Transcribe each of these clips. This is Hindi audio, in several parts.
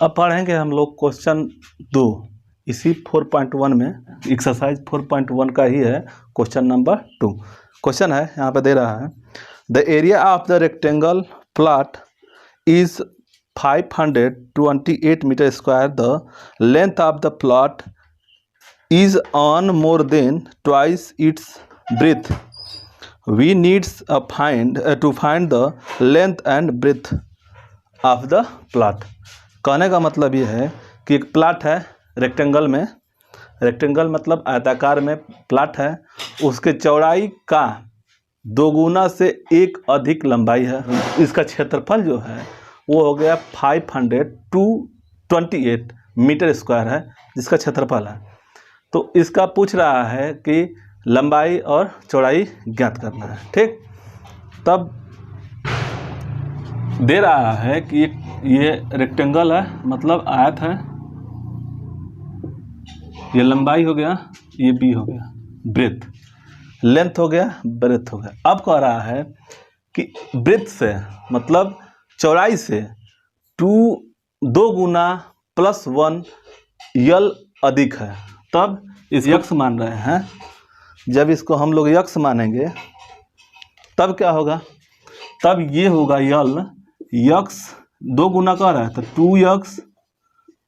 अब पढ़ेंगे हम लोग क्वेश्चन 2 इसी 4.1 में, एक्सरसाइज 4.1 का ही है क्वेश्चन नंबर 2। क्वेश्चन है यहाँ पे दे रहा है the area of the rectangle plot is 528 metre square, the length of the plot is one more than twice its breadth, we needs to find the length and breadth of the plot. कहने का मतलब ये है कि एक प्लॉट है रेक्टेंगल में, रेक्टेंगल मतलब आयताकार में प्लॉट है, उसके चौड़ाई का 2 गुना से 1 अधिक लंबाई है। इसका क्षेत्रफल जो है वो हो गया 528 मीटर स्क्वायर है जिसका क्षेत्रफल है। तो इसका पूछ रहा है कि लंबाई और चौड़ाई ज्ञात करना है। ठीक, तब दे रहा है कि ये रेक्टेंगल है मतलब आयत है, ये लंबाई हो गया, ये बी हो गया, ब्रेथ, लेंथ हो गया, ब्रेथ हो गया। अब कह रहा है कि ब्रेथ से मतलब चौड़ाई से 2 गुना +1 यल अधिक है। तब इस यक्स मान रहे हैं, जब इसको हम लोग यक्स मानेंगे तब क्या होगा, तब ये होगा यल, यक्स 2 गुना कर रहा है तो 2x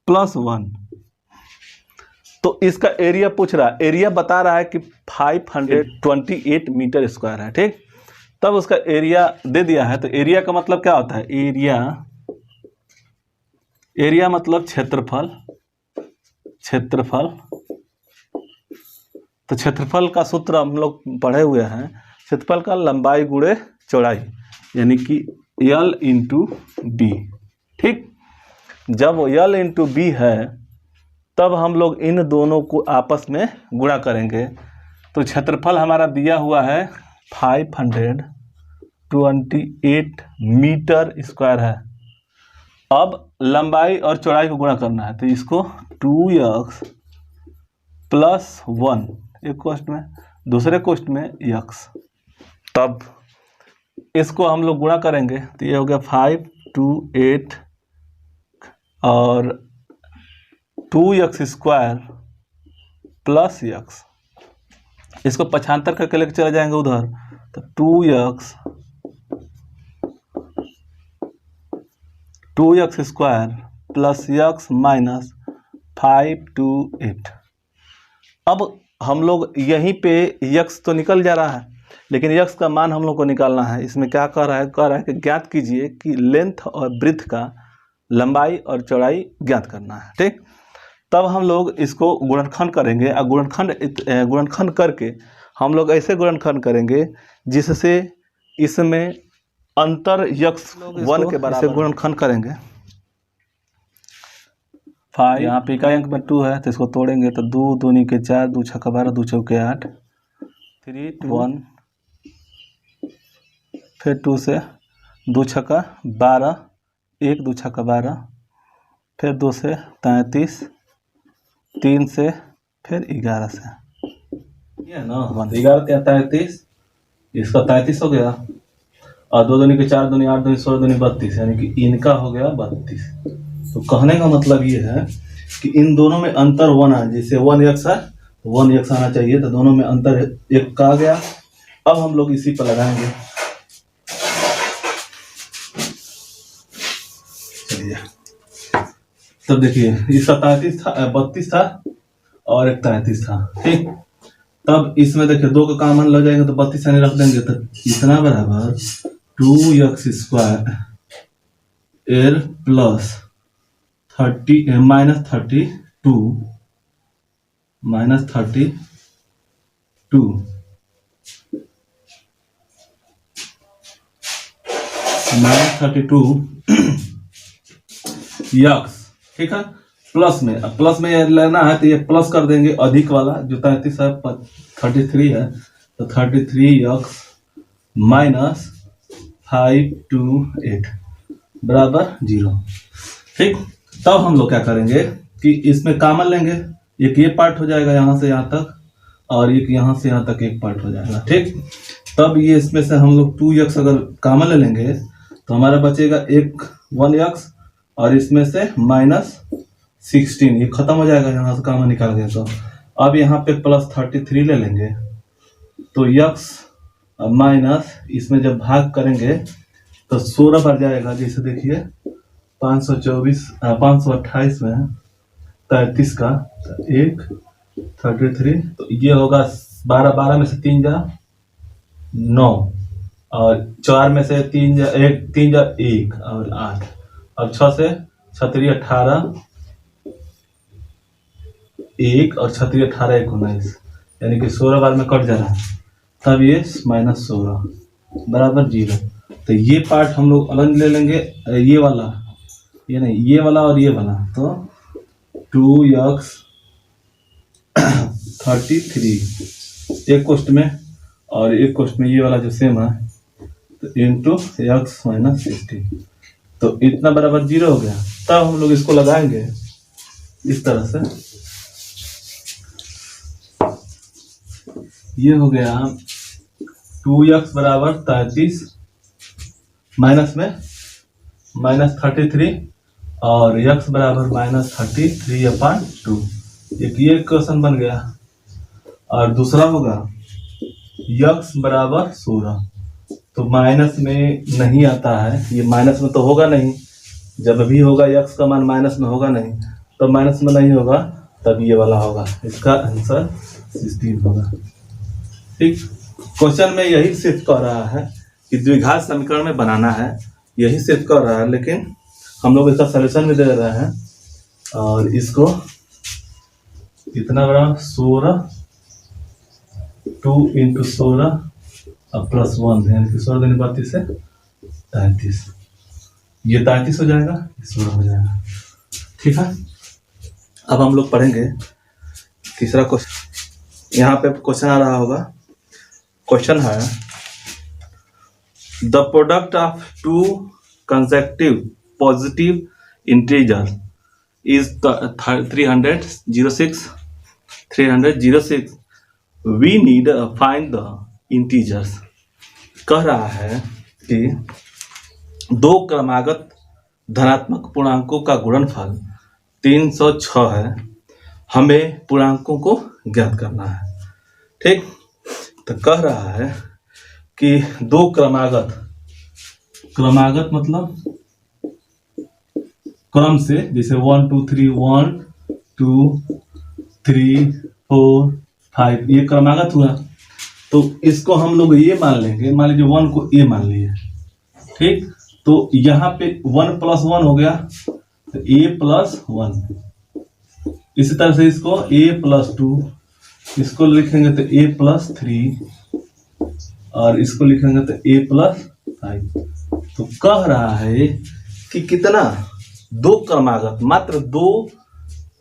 + 1। तो इसका एरिया पूछ रहा है, एरिया बता रहा है कि 528 मीटर स्क्वायर है। ठीक, तब उसका एरिया दे दिया है। तो एरिया का मतलब क्या होता है, एरिया मतलब क्षेत्रफल, तो क्षेत्रफल का सूत्र हम लोग पढ़े हुए हैं, क्षेत्रफल का लंबाई गुणे चौड़ाई, यानी कि L × B। ठीक, जब L × B है तब हम लोग इन दोनों को आपस में गुणा करेंगे। तो क्षेत्रफल हमारा दिया हुआ है 528 मीटर स्क्वायर है। अब लंबाई और चौड़ाई को गुणा करना है, तो इसको 2x + 1 एक क्वेश्चन में, दूसरे क्वेश्चन में x। तब इसको हम लोग गुणा करेंगे तो ये हो गया 528 और 2x² + x। इसको 75 करके लेके चले जाएंगे उधर, तो 2x² + x - 528। अब हम लोग यहीं पे x तो निकल जा रहा है, लेकिन x का मान हम लोग को निकालना है। इसमें क्या कह रहा है कि ज्ञात कीजिए कि लेंथ और ब्रेथ का लंबाई और चौड़ाई ज्ञात करना है। ठीक, तब हम लोग इसको गुणनखंड करेंगे और गुणनखंड करके हम लोग ऐसे गुणनखंड करेंगे जिससे इसमें अंतर x 1 के बराबर गुणनखंड करेंगे। 5 यहाँ पे इकाई अंक में 2 है तो इसको तोड़ेंगे तो 2 दूनी के 4, 2 छक्का 12, 2 चौके 8, 3 2 1, फिर 2 से 2 छक्का 12, 1 2 छक्का 12, फिर 2 से 33, 3 से फिर 11 से, ये ना 11 के 33, इसका 33 हो गया, और 2 दूनी के 4, दूनी 8, दूनी 16, दूनी 32, यानी कि इनका हो गया 32। तो कहने का मतलब ये है कि इन दोनों में अंतर 1 है, जैसे 1x है 1x आना चाहिए, तो दोनों में अंतर 1 का आ गया। अब हम लोग इसी पर लगाएंगे, चलिए। तब देखिए इसका 32 था और एक 33 था। ठीक, तब इसमें देखिए 2 का कॉमन लग जाएंगे तो 32 यानी रख देंगे, तो इतना बराबर 2x² + 32 यक्स। ठीक है, प्लस में लेना है तो ये प्लस कर देंगे, अधिक वाला जो 33 है 33 है, तो 33x - 528 बराबर 0। ठीक, तब हम लोग क्या करेंगे कि इसमें कॉमन लेंगे, एक ये पार्ट हो जाएगा यहाँ से यहाँ तक, और एक यहाँ से यहाँ तक एक पार्ट हो जाएगा। ठीक, तब ये इसमें से हम लोग 2x अगर कॉमन ले लेंगे तो हमारा बचेगा एक 1x और इसमें से -16, ये खत्म हो जाएगा यहाँ से कॉमन निकाल गया तो। अब यहाँ पे +33 ले लेंगे तो यक्स माइनस इसमें जब भाग करेंगे तो 16 बढ़ जाएगा। जैसे देखिए 528 में 33 का 1 33 तो ये होगा 12 में से 3 जा 9 और 4 में से 3 जा 1 और 8 और 6 से 36 18 1 और 36 18 19 यानी कि 16 बार में कट जा रहा है, तब ये -16 बराबर 0। तो ये पार्ट हम लोग अलग ले लेंगे, ये वाला, ये नहीं, ये वाला और ये वाला। तो 2x 33 एक कोष्ट में और एक कोष्ट में ये वाला जो सेम है तो इंटू x -16, तो इतना बराबर 0 हो गया। तब हम लोग इसको लगाएंगे इस तरह से, ये हो गया 2x बराबर 33 माइनस में -33 और x बराबर -33/2। एक ये क्वेश्चन बन गया। और दूसरा होगा x बराबर 16, तो माइनस में नहीं आता है, ये माइनस में तो होगा नहीं, जब भी होगा x का मान माइनस में होगा नहीं, तो माइनस में नहीं होगा तब ये वाला होगा। इसका आंसर 16 होगा। ठीक, क्वेश्चन में यही सिर्फ कह रहा है कि द्विघात समीकरण में बनाना है, यही सिर्फ कर रहा है, लेकिन हम लोग इसका सलूशन भी दे रहे हैं। और इसको इतना बड़ा 16 2 × 16 और +1 यानी कि 16 दिन 32 से 33, ये 33 हो जाएगा, 16 हो जाएगा। ठीक है, अब हम लोग पढ़ेंगे तीसरा क्वेश्चन। यहाँ पे क्वेश्चन आ रहा होगा, क्वेश्चन है the product of 2 consecutive positive integers is 306. We need find the integers। कह रहा है कि दो क्रमागत धनात्मक पूर्णांकों का गुणनफल 306 है, हमें पूर्णांकों को ज्ञात करना है। ठीक, तो कह रहा है कि दो क्रमागत मतलब क्रम से, जैसे 1 2 3 1 2 3 4 5 ये क्रमागत हुआ, तो इसको हम लोग ये मान लेंगे, मान लीजिए 1 को ए मान लिए। ठीक, तो यहाँ पे 1 + 1 हो गया तो a + 1। इसी तरह से इसको a + 2, इसको लिखेंगे तो a + 3 और इसको लिखेंगे तो a + 5। तो कह रहा है कि कितना, दो क्रमागत, मात्र दो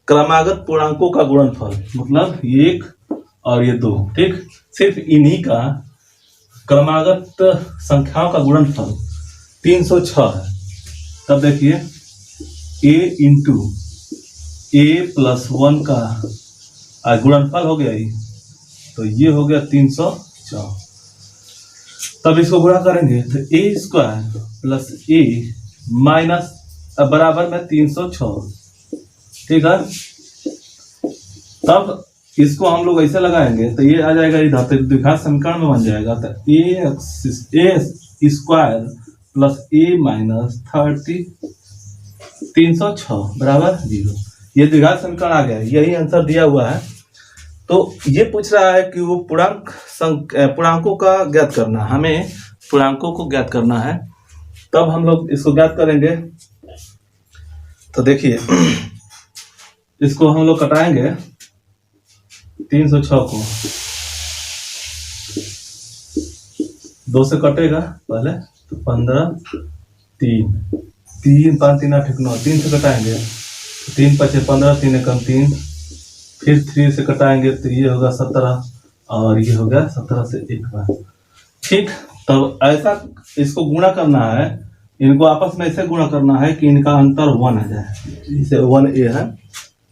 क्रमागत पूर्णांकों का गुणनफल, मतलब 1 और ये 2। ठीक, सिर्फ इन्हीं का क्रमागत संख्याओं का गुणनफल 306 है। तब देखिए a × a + 1 का गुणनफल हो गया, तो ये हो गया 304। तब इसको गुणा करेंगे तो a² + a माइनस बराबर में 306। ठीक है, तब इसको हम लोग ऐसे लगाएंगे तो ये आ जाएगा इधर, तो द्विघात समीकरण में बन जाएगा। तो a² + a - 306 बराबर 0। ये द्विघात समीकरण आ गया, यही आंसर दिया हुआ है। तो ये पूछ रहा है कि वो पूर्णांकों का ज्ञात करना, हमें पूर्णांकों को ज्ञात करना है। तब हम लोग इसको ज्ञात करेंगे। तो देखिए इसको हम लोग कटाएंगे 306 को, 2 से कटेगा पहले तो 15 3 3 5 3 8 9, 3 से कटाएंगे 3 5 15 3 1 3, फिर 3 से कटाएंगे तो ये होगा 17 और ये हो गया 17 से एक बार। ठीक, तब ऐसा इसको गुणा करना है, इनको आपस में ऐसे गुणा करना है कि इनका अंतर 1 आ जाए, जैसे 1a है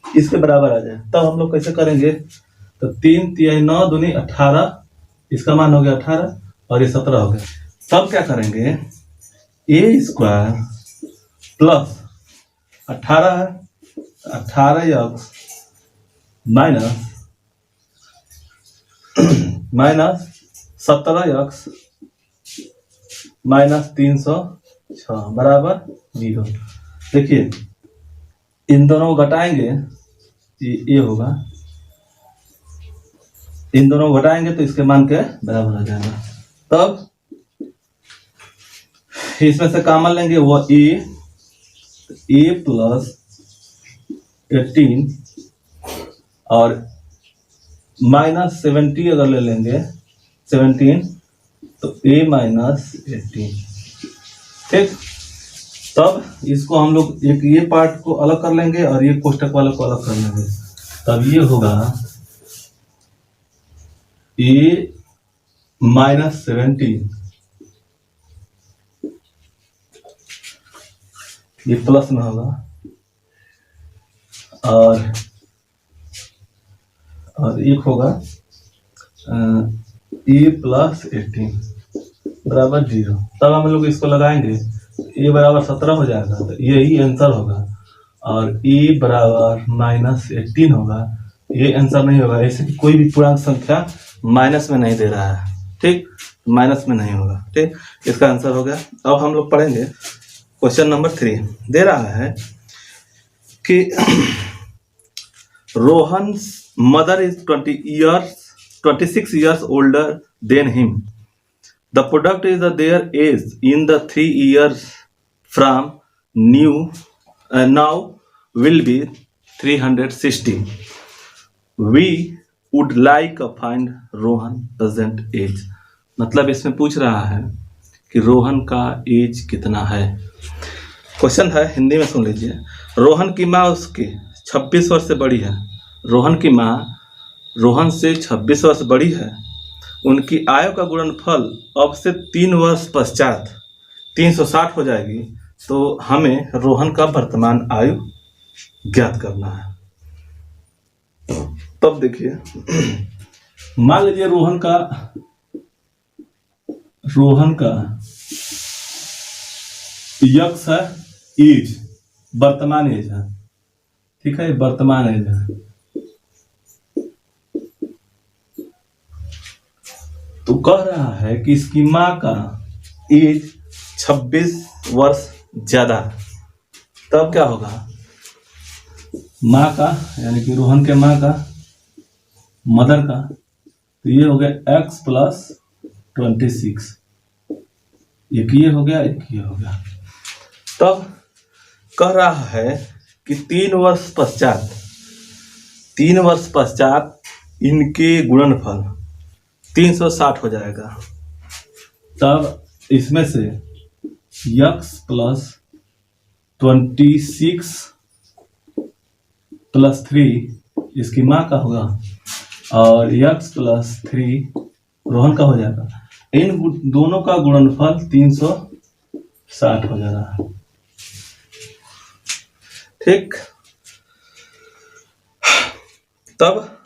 इसके बराबर आ जाए। तब हम लोग कैसे करेंगे, तो 3 3 9 दूनी 18, इसका मान हो गया 18 और ये 17 हो गया। तब क्या करेंगे, a² + 18 है, 18x माइनस 17x माइनस 306 बराबर 0। देखिए इन दोनों को घटाएंगे, ये होगा, इन दोनों को घटाएंगे तो इसके मान के बराबर हो जाएगा। तब इसमें से कॉमन लेंगे, वो a प्लस 18 और माइनस 70 अगर ले लेंगे 17 तो a माइनस 18। ठीक, तब इसको हम लोग एक ये पार्ट को अलग कर लेंगे और ये कोष्टक वाले को अलग कर लेंगे। तब ये होगा a माइनस 17, ये प्लस में होगा, और एक होगा a प्लस 18 बराबर 0। तब हम लोग इसको लगाएंगे, a बराबर 17 हो जाएगा, तो यही आंसर होगा, और a बराबर माइनस 18 होगा, ये आंसर नहीं होगा। ऐसे कि कोई भी पूर्णांक संख्या माइनस में नहीं दे रहा है, ठीक, माइनस में नहीं होगा। ठीक, इसका आंसर हो गया। अब हम लोग पढ़ेंगे क्वेश्चन नंबर 3। दे रहा है कि Rohan's mother is 26 years older than him. The product is their age in the 3 years from now will be 360. We would like to find Rohan present age. मतलब इसमें पूछ रहा है कि रोहन का एज कितना है। क्वेश्चन है, हिंदी में सुन लीजिए। रोहन की माँ उसकी 26 वर्ष से बड़ी है। रोहन की माँ रोहन से 26 वर्ष बड़ी है। उनकी आयु का गुणनफल अब से 3 वर्ष पश्चात 360 हो जाएगी। तो हमें रोहन का वर्तमान आयु ज्ञात करना है। तब देखिए, मान लीजिए रोहन का यक्स है, एज वर्तमान एज है, ठीक है, वर्तमान एज है। तो कह रहा है कि इसकी माँ का एज 26 वर्ष ज्यादा। तब क्या होगा, माँ का यानी कि रोहन के माँ का, मदर का, तो ये हो गया x प्लस 26, एक ये हो गया, एक ये हो गया। तब कह रहा है कि 3 वर्ष पश्चात इनके गुणनफल 360 हो जाएगा। तब इसमें से x प्लस 26 प्लस 3 इसकी माँ का होगा, और x प्लस 3 रोहन का हो जाएगा। इन दोनों का गुणनफल 360 हो जाएगा। ठीक, तब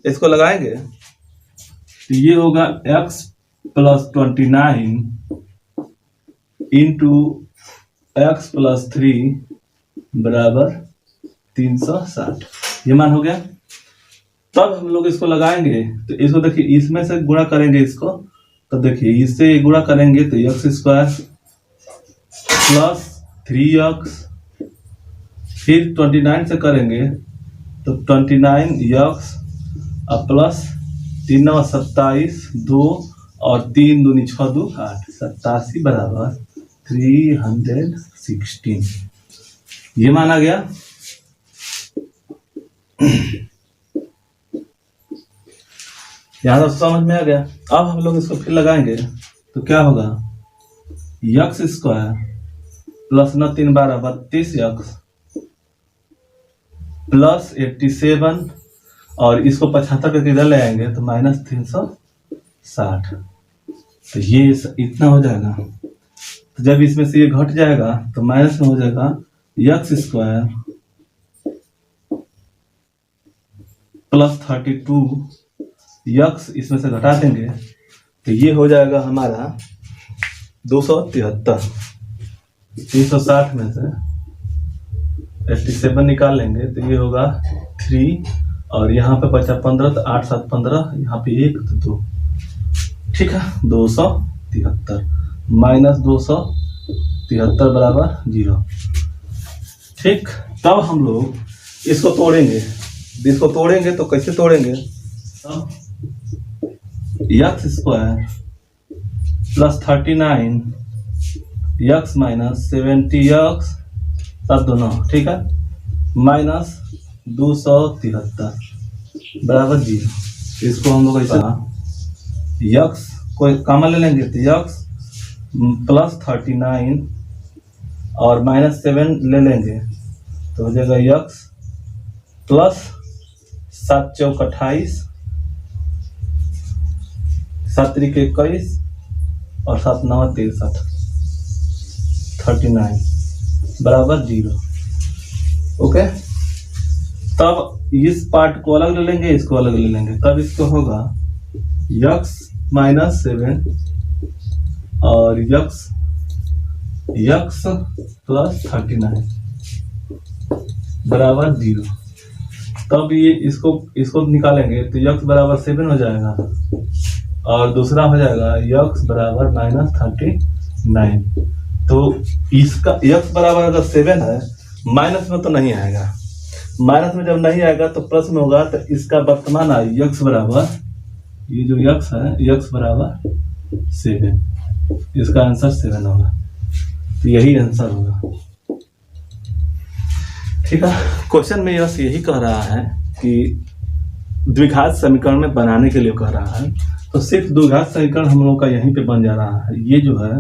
इसको लगाएंगे तो ये होगा x plus 29 into x plus 3 बराबर 360, ये मान हो गया। तब हम लोग इसको लगाएंगे तो इसको देखिए, इसमें से गुणा करेंगे इसको, तो देखिए इससे गुणा करेंगे तो x स्क्वायर प्लस 3x, फिर 29 से करेंगे तो 29x और प्लस 3 9 27, 2 और 3 दूनी 6 2 8, 87 बराबर 316, ये माना गया। यहाँ तो समझ में आ गया। अब हम लोग इसको फिर लगाएंगे तो क्या होगा, x square plus 9 3 12 32x plus 87, और इसको 75 करके इधर ले आएंगे तो माइनस 360, तो ये इतना हो जाएगा। तो जब इसमें से ये घट जाएगा तो माइनस में हो जाएगा x स्क्वायर प्लस 32x, इसमें से घटा देंगे तो ये हो जाएगा हमारा 273। 360 में से 87 निकाल लेंगे तो ये होगा 3 और यहाँ पे बचा 15 तो 8 7 15, यहाँ पे 1 तो 2, ठीक है 273 माइनस 273 बराबर 0। ठीक, तब हम लोग इसको तोड़ेंगे तो कैसे तोड़ेंगे? X square plus 39 x minus 70 x 7 2 9, ठीक है, माइनस 273 बराबर 0। इसको हम लोग ऐसा एक्स को कॉमन ले लेंगे तो एक्स प्लस 39 और माइनस 7 ले लेंगे तो हो जाएगा एक्स प्लस 7 चौक 28 7 त्रिक 21 और 7 9 63 39 बराबर 0। ओके, तब इस पार्ट को अलग ले लेंगे, इसको अलग ले लेंगे, तब इसको होगा x माइनस 7 और x प्लस 39 बराबर 0। तब ये इसको निकालेंगे तो x बराबर 7 हो जाएगा और दूसरा हो जाएगा x बराबर माइनस 39। तो इसका x बराबर अगर 7 है, माइनस में तो नहीं आएगा, माइनस में जब नहीं आएगा तो प्लस में होगा, तो इसका वर्तमान आयु x बराबर, ये जो x है x बराबर 7, इसका आंसर 7 होगा, तो यही आंसर होगा। ठीक है, क्वेश्चन में यस यही कह रहा है कि द्विघात समीकरण में बनाने के लिए कह रहा है, तो सिर्फ द्विघात समीकरण हम लोग का यहीं पे बन जा रहा है। ये जो है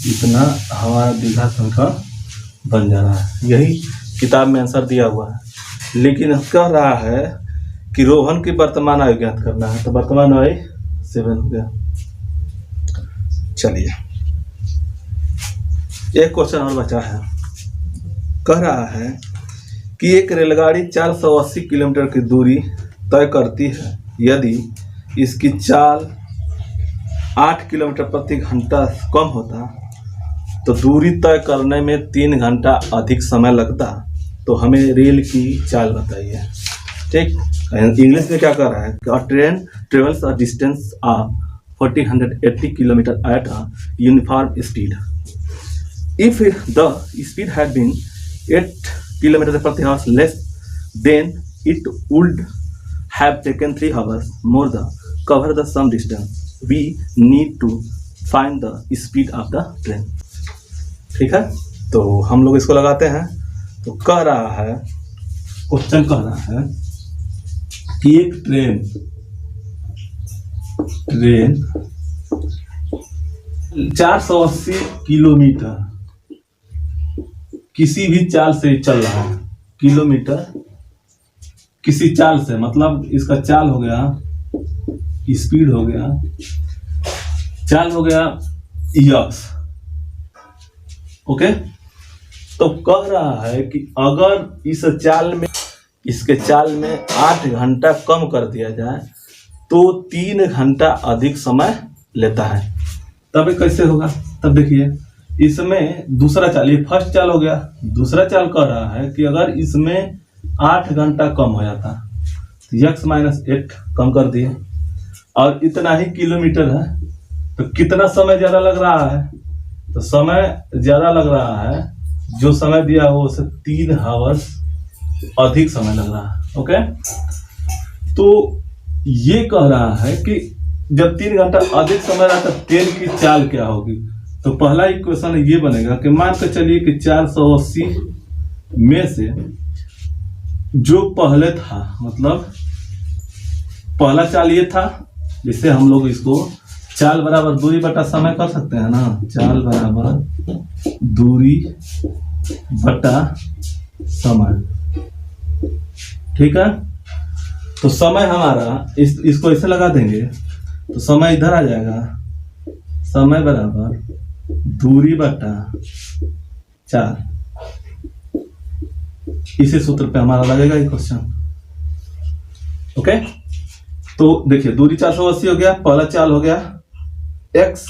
इतना हमारा द्विघात समीकरण बन जा रहा है, यही किताब में आंसर दिया हुआ है। लेकिन कह रहा है कि रोहन की वर्तमान आयु ज्ञात करना है, तो वर्तमान आयु 7 हो गया। चलिए एक क्वेश्चन और बचा है, कह रहा है कि एक रेलगाड़ी 480 किलोमीटर की दूरी तय करती है, यदि इसकी चाल 8 किलोमीटर प्रति घंटा कम होता तो दूरी तय करने में 3 घंटा अधिक समय लगता, तो हमें रेल की चाल बताइए। ठीक, इंग्लिश में क्या कर रहा है? अ train travels a distance of 1480 kilometre at a uniform speed. If the speed had been 8 kilometers per hour less, then it would have taken 3 hours more to cover the same distance. We need to find the speed of the train. ठीक है, तो हम लोग इसको लगाते हैं। तो कह रहा है, क्वेश्चन कह रहा है कि एक ट्रेन 480 किलोमीटर किसी भी चाल से चल रहा है। किलोमीटर किसी चाल से, मतलब इसका चाल हो गया, स्पीड हो गया, चाल हो गया यक्स। ओके, तो कह रहा है कि अगर इस चाल में, इसके चाल में 8 घंटा कम कर दिया जाए तो 3 घंटा अधिक समय लेता है। तब कैसे होगा? तब देखिए, इसमें दूसरा चाल, ये फर्स्ट चाल हो गया, दूसरा चाल कह रहा है कि अगर इसमें 8 घंटा कम हो जाता तो x माइनस 8 कम कर दिए, और इतना ही किलोमीटर है तो कितना समय ज़्यादा लग रहा है? तो समय ज़्यादा लग रहा है, जो समय दिया हो उसे 3 आवर्स अधिक समय लग रहा है। ओके, तो ये कह रहा है कि जब 3 घंटा अधिक समय रहा तो ट्रेन की चाल क्या होगी? तो पहला इक्वेशन ये बनेगा कि मान के चलिए कि 480 में से जो पहले था, मतलब पहला चाल ये था, जिससे हम लोग इसको चाल बराबर दूरी बटा समय कर सकते हैं ना, चाल बराबर दूरी बटा समय। ठीक है, तो समय हमारा इसको ऐसे लगा देंगे तो समय इधर आ जाएगा, समय बराबर दूरी बटा चाल। इसी सूत्र पे हमारा लगेगा ये क्वेश्चन। ओके, तो देखिए दूरी 480 हो गया, पहला चाल हो गया x।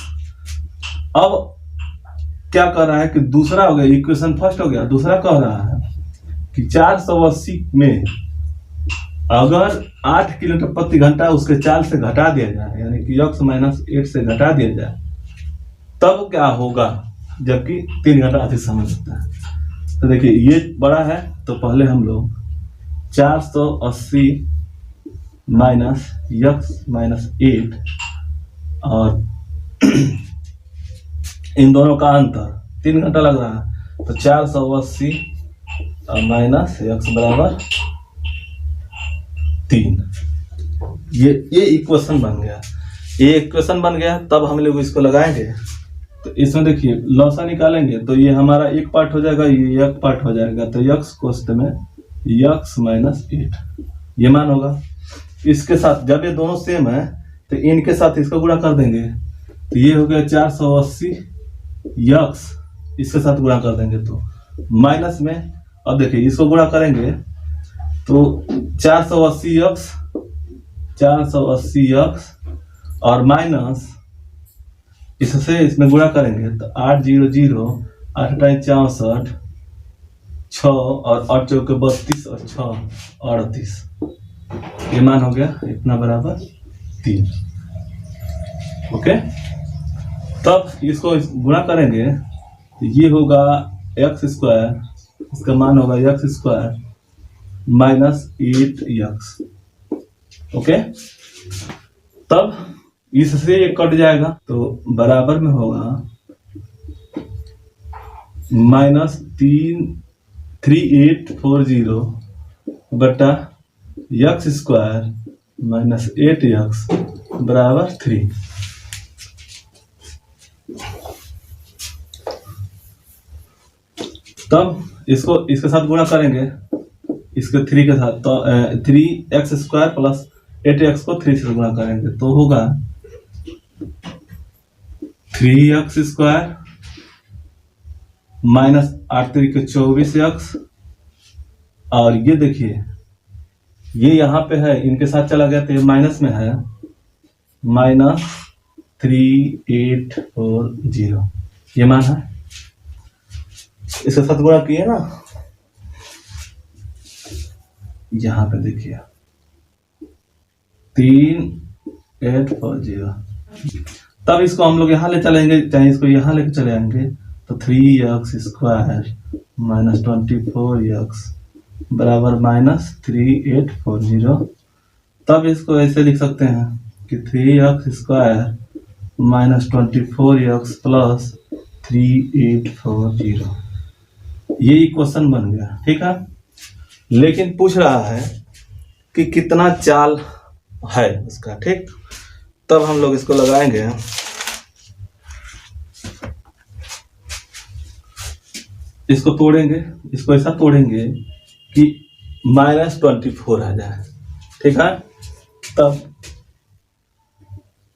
अब क्या कह रहा है कि दूसरा हो गया, इक्वेशन फर्स्ट हो गया, दूसरा कह रहा है कि 480 में अगर 8 किलोमीटर प्रति घंटा उसके चाल से घटा दिया जाए, यानी कि x माइनस 8 से घटा दिया जाए, तब क्या होगा, जबकि 3 घंटा अधिक समय लगता है। तो देखिए ये बड़ा है, तो पहले हम लोग 480 माइनस x माइनस 8 और इन दोनों का अंतर 3 घंटा लग रहा है, तो 480 माइनस x बराबर 3। ये इक्वेशन बन गया, ये इक्वेशन बन गया। तब हम लोग इसको लगाएंगे, तो इसमें देखिए लॉसा निकालेंगे, तो ये हमारा एक पार्ट हो जाएगा, ये एक पार्ट हो जाएगा, तो x कोष्ठ में x माइनस 8 ये मान होगा। इसके साथ जब ये दोनों सेम है तो इनके साथ इसको गुणा कर देंगे, तो ये हो गया 480 x, इसके साथ गुणा कर देंगे तो माइनस में, अब देखिए इसको गुणा करेंगे तो 480 x और माइनस इससे इसमें गुणा करेंगे तो 800 8 64 6 और 8 चौके 32 और 6 38, ये मान हो गया इतना बराबर 3। ओके, तब इसको गुणा करेंगे तो ये होगा x स्क्वायर, इसका मान होगा x square minus 8x। Okay, तब इससे ये कट जाएगा तो बराबर में होगा माइनस 3840 बटा x स्क्वायर माइनस 8x बराबर 3। तब इसको इसके साथ गुणा करेंगे, इसके 3 के साथ, तो 3x स्क्वायर प्लस 8x को 3 से गुणा करेंगे तो होगा 3x स्क्वायर माइनस 8 3 24x, और ये देखिए ये यहाँ पे है, इनके साथ चला गया तो ये माइनस में है, माइनस 3840 ये मान है। इसके साथ गुणा किए ना, यहाँ पे देखिए 3840, तब इसको हम लोग यहाँ ले चलेंगे, चाहे इसको यहाँ लेके चले आएंगे तो 3x स्क्वायर माइनस 24x बराबर माइनस 3840। तब इसको ऐसे लिख सकते हैं कि 3x square minus 24x plus 3840, ये इक्वेशन बन गया। ठीक है, लेकिन पूछ रहा है कि कितना चाल है उसका। ठीक, तब हम लोग इसको लगाएंगे, इसको तोड़ेंगे, इसको ऐसा तोड़ेंगे कि माइनस 24 आ जाए। ठीक है, तब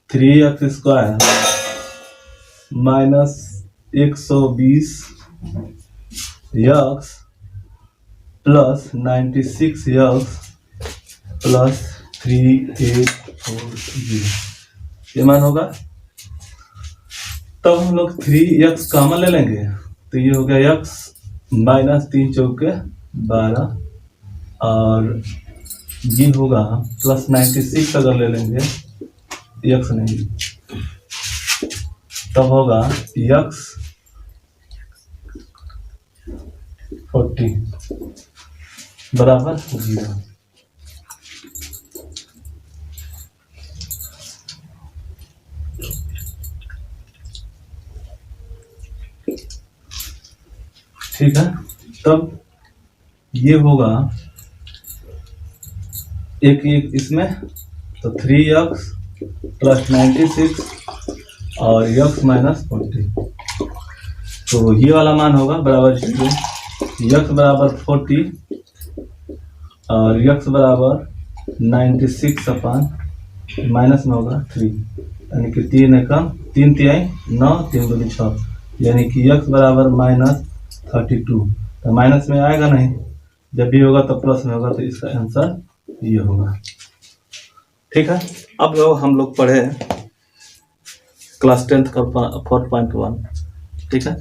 3x square minus 120 x plus 96x plus 3840 ये मान होगा। तब हम लोग 3x कॉमन ले लेंगे तो ये हो गया x माइनस 3 चौके 12 और ये होगा प्लस 96 अगर ले लेंगे, x नहीं, तब होगा x 40 बराबर 0। ठीक है, तब ये होगा एक इसमें तो 3x प्लस 96 और x माइनस 40, तो ये वाला मान होगा बराबर 0, x बराबर 40 और x बराबर 96 अपान माइनस में होगा 3, यानी कि 3 एकम 3 तिहाई 9 3 दूनी 6, यानी कि x बराबर माइनस 32। तो माइनस में आएगा नहीं, जब भी होगा तो प्लस में होगा, तो इसका आंसर ये होगा। ठीक है, अब हम लोग पढ़े क्लास 10th का 4.1। ठीक है।